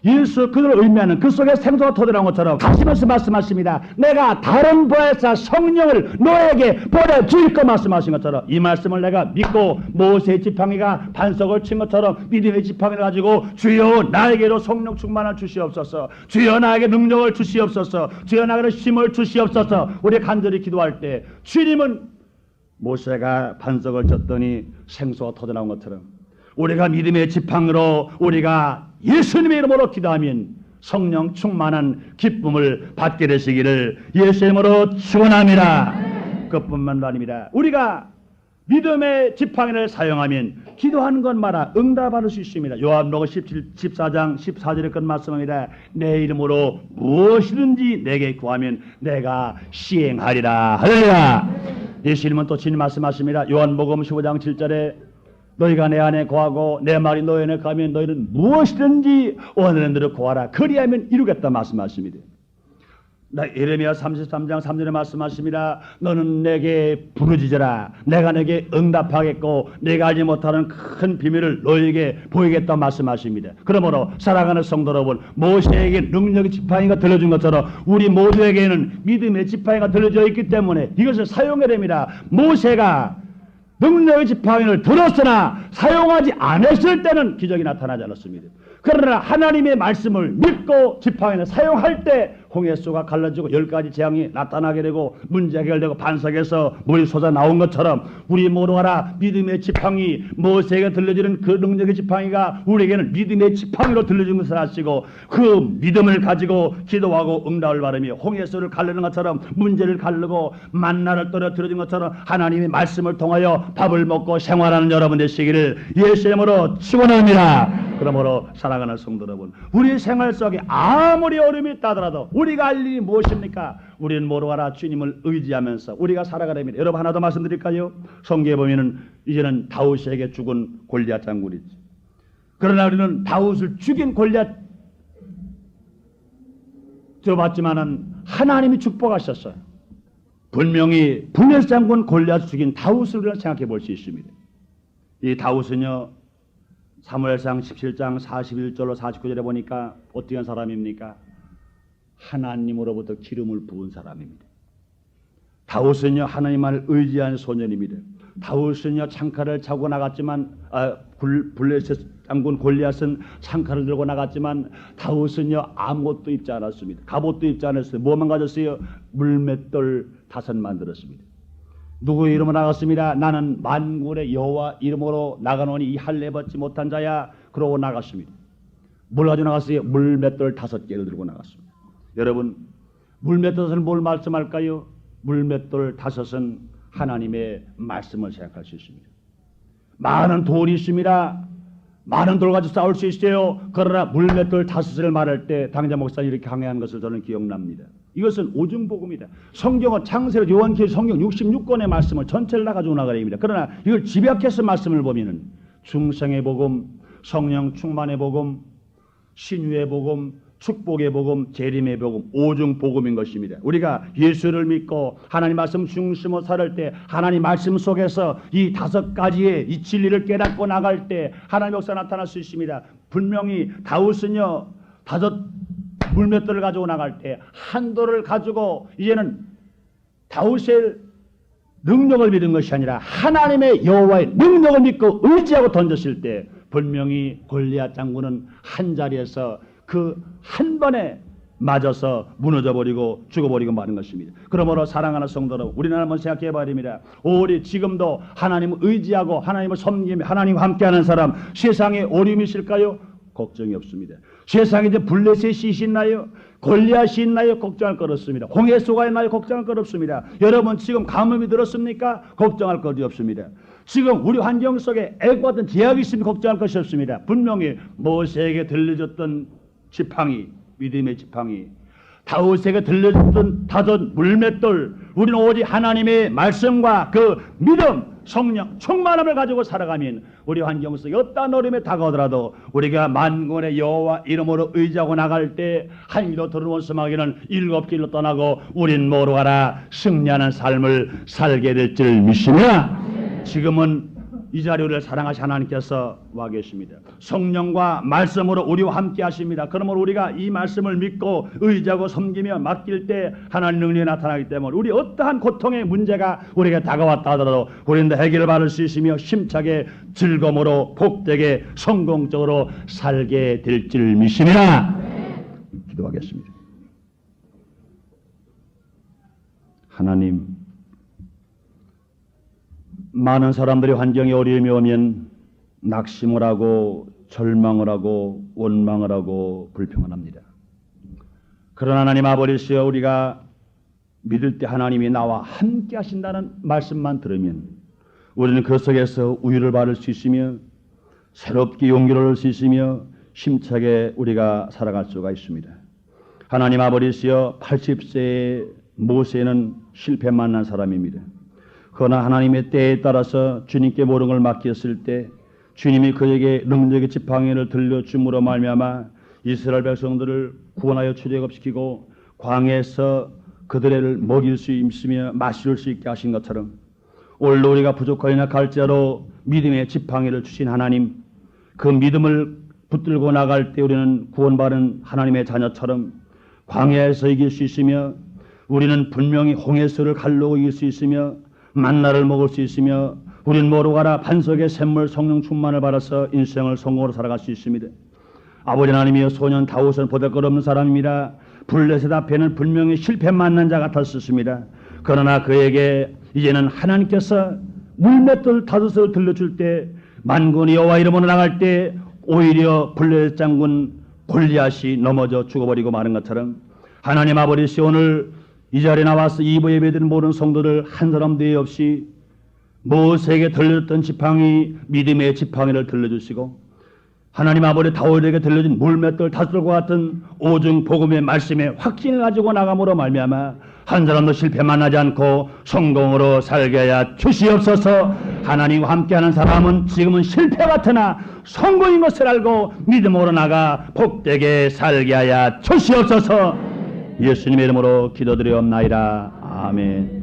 예수 그들을 의미하는 그 속에 생수가 터져나온 것처럼 하시면서 말씀하십니다. 내가 다른 보혜사 성령을 너에게 보내줄 거 말씀하신 것처럼 이 말씀을 내가 믿고 모세의 지팡이가 반석을 친 것처럼 믿음의 지팡이를 가지고 주여 나에게로 성령 충만을 주시옵소서, 주여 나에게 능력을 주시옵소서, 주여 나에게 힘을 주시옵소서. 우리 간절히 기도할 때 주님은 모세가 반석을 쳤더니 생수가 터져나온 것처럼 우리가 믿음의 지팡이로 우리가 예수님의 이름으로 기도하면 성령 충만한 기쁨을 받게 되시기를 예수의 이름으로 축원합니다. 그뿐만도 아닙니다. 우리가 믿음의 지팡이를 사용하면 기도하는 것마다 응답받을 수 있습니다. 요한복음 14장 14절에 그 말씀합니다. 내 이름으로 무엇이든지 내게 구하면 내가 시행하리라. 할렐루야. 예수님은 또 진히 말씀하십니다. 요한복음 15장 7절에 너희가 내 안에 거하고 내 말이 너희 안에 가면 너희는 무엇이든지 원하는 대로 구하라. 그리하면 이루겠다 말씀하십니다. 예레미야 33장 3절에 말씀하십니다. 너는 내게 부르짖어라. 내가 내게 응답하겠고 내가 알지 못하는 큰 비밀을 너희에게 보이겠다 말씀하십니다. 그러므로 사랑하는 성도 여러분, 모세에게 능력의 지팡이가 들려준 것처럼 우리 모두에게는 믿음의 지팡이가 들려져 있기 때문에 이것을 사용해야 됩니다. 모세가 능력의 지팡이를 들었으나 사용하지 않았을 때는 기적이 나타나지 않았습니다. 그러나 하나님의 말씀을 믿고 지팡이를 사용할 때 홍해수가 갈라지고 10가지 재앙이 나타나게 되고 문제가 해결되고 반석에서 물이 솟아 나온 것처럼 우리 모두가 믿음의 지팡이, 모세에게 들려지는 그 능력의 지팡이가 우리에게는 믿음의 지팡이로 들려진 것을 아시고 그 믿음을 가지고 기도하고 응답을 받으며 홍해수를 가르는 것처럼 문제를 가르고 만나를 떨어뜨려진 것처럼 하나님의 말씀을 통하여 밥을 먹고 생활하는 여러분 되시기를 예수의 이름으로 축원합니다. 그러므로 사랑하는 성도 여러분, 우리 생활 속에 아무리 어려움이 있다 하더라도 우리가 할 일이 무엇입니까? 우리는 모두가 주님을 의지하면서 우리가 살아가려면, 여러분 하나 더 말씀드릴까요? 성경에 보면은 이제는 다윗에게 죽은 골리앗 장군이지. 그러나 우리는 다윗을 죽인 골리앗 들어봤지만은 하나님이 축복하셨어요. 분명히 블레셋 장군 골리앗을 죽인 다윗을 우리가 생각해 볼 수 있습니다. 이 다윗은요, 사무엘상 17장 41절로 49절에 보니까 어떻게 한 사람입니까? 하나님으로부터 기름을 부은 사람입니다. 다윗은요, 하나님만을 의지한 소년입니다. 다윗은요, 창칼을 차고 나갔지만 블레셋 장군 골리앗은 창칼을 들고 나갔지만 다윗은요, 아무것도 입지 않았습니다. 갑옷도 입지 않았어요. 뭐만 가졌어요? 물맷돌 5 들었습니다. 누구의 이름으로 나갔습니다. 나는 만군의 여호와 이름으로 나가노니 이 할례 받지 못한 자야. 그러고 나갔습니다. 뭘 가지고 나갔어요? 물맷돌 5개를 들고 나갔습니다. 여러분, 물맷돌은 뭘 말씀할까요? 물맷돌 5은 하나님의 말씀을 생각할 수 있습니다. 많은 돌이 있습니다. 많은 돌 가지고 싸울 수 있어요. 그러나 물맷돌 5을 말할 때 당자 목사님 이렇게 강해한 것을 저는 기억납니다. 이것은 오중복음이다. 성경은 창세로 요한계시록 성경 66권의 말씀을 전체를 다 가지고 나가야 됩니다. 그러나 이걸 집약해서 말씀을 보면은 중생의 복음, 성령 충만의 복음, 신유의 복음, 축복의 복음, 재림의 복음, 오중복음인 것입니다. 우리가 예수를 믿고 하나님 말씀 중심으로 살을 때 하나님 말씀 속에서 이 5가지의 이 진리를 깨닫고 나갈 때 하나님의 역사 나타날 수 있습니다. 분명히 다윗은요, 5 물맷돌을 가지고 나갈 때 한 돌을 가지고 이제는 다윗의 능력을 믿은 것이 아니라 하나님의 여호와의 능력을 믿고 의지하고 던졌을 때 분명히 골리앗 장군은 한 자리에서 그 한 번에 맞아서 무너져버리고 죽어버리고 마는 것입니다. 그러므로 사랑하는 성도 여러분, 우리는 한번 생각해 봐야 됩니다. 우리 지금도 하나님을 의지하고 하나님을 섬기며 하나님과 함께하는 사람, 세상에 어려움이 있을까요? 걱정이 없습니다. 세상에 이제 블레셋이 있나요? 골리앗이 있나요? 걱정할 것 없습니다. 홍해수가 있나요? 걱정할 것 없습니다. 여러분 지금 가뭄이 들었습니까? 걱정할 것이 없습니다. 지금 우리 환경 속에 애고 같은 제약이 있으면 걱정할 것이 없습니다. 분명히 모세에게 들려줬던 지팡이, 믿음의 지팡이, 다윗에게 들려줬던 5 물맷돌, 우리는 오직 하나님의 말씀과 그 믿음, 성령, 충만함을 가지고 살아가면 우리 환경 속에 어떠한 어려움에 다가오더라도 우리가 만군의 여호와 이름으로 의지하고 나갈 때 한 길로 들어온 수마귀는 7길로 떠나고 우린 모두가 승리하는 삶을 살게 될 줄 믿습니다. 지금은 이 자리에 우리를 사랑하신 하나님께서 와 계십니다. 성령과 말씀으로 우리와 함께 하십니다. 그러므로 우리가 이 말씀을 믿고 의지하고 섬기며 맡길 때 하나님 능력이 나타나기 때문에 우리 어떠한 고통의 문제가 우리에게 다가왔다 하더라도 우리는 해결을 받을 수 있으며 힘차게 즐거움으로 복되게 성공적으로 살게 될 줄 믿습니다. 기도하겠습니다. 하나님, 많은 사람들이 환경에 어려움이 오면 낙심을 하고 절망을 하고 원망을 하고 불평합니다. 그러나 하나님 아버지시여, 우리가 믿을 때 하나님이 나와 함께 하신다는 말씀만 들으면 우리는 그 속에서 우유를 받을 수 있으며 새롭게 용기를 얻을 수 있으며 힘차게 우리가 살아갈 수가 있습니다. 하나님 아버지시여, 80세의 모세는 실패 만난 사람입니다. 그러나 하나님의 때에 따라서 주님께 모든 걸 맡겼을 때 주님이 그에게 능력의 지팡이를 들려줌으로 말미암아 이스라엘 백성들을 구원하여 출애굽시키고 광야에서 그들을 먹일 수 있으며 마실 수 있게 하신 것처럼 오늘도 우리가 부족하여나 갈지라도 믿음의 지팡이를 주신 하나님, 그 믿음을 붙들고 나갈 때 우리는 구원받은 하나님의 자녀처럼 광야에서 이길 수 있으며 우리는 분명히 홍해수를 갈르고 이길 수 있으며 만나를 먹을 수 있으며 우리는 모두가 반석의 샘물 성령 충만을 받아서 인생을 성공으로 살아갈 수 있습니다. 아버지 하나님이여, 소년 다윗은 보잘것없는 사람입니다. 블레셋 앞에는 분명히 실패 만난 자 같았습니다. 그러나 그에게 이제는 하나님께서 물맷돌 5을 들려줄 때 만군의 여호와 이름으로 나갈 때 오히려 블레셋 장군 골리앗이 넘어져 죽어버리고 마는 것처럼 하나님 아버지 오늘 이 자리에 나와서 이부 예배드리는 모든 성도들 한 사람도 예외 없이 모세에게 들려줬던 지팡이 믿음의 지팡이를 들려주시고 하나님 아버지 다윗에게 들려준 물맷돌 5돌과 같은 오중 복음의 말씀에 확신을 가지고 나감으로 말미암아 한 사람도 실패 만나지 않고 성공으로 살게 하여 주시옵소서. 하나님과 함께하는 사람은 지금은 실패 같으나 성공인 것을 알고 믿음으로 나가 복되게 살게 하여 주시옵소서. 예수님의 이름으로 기도드리옵나이다. 아멘.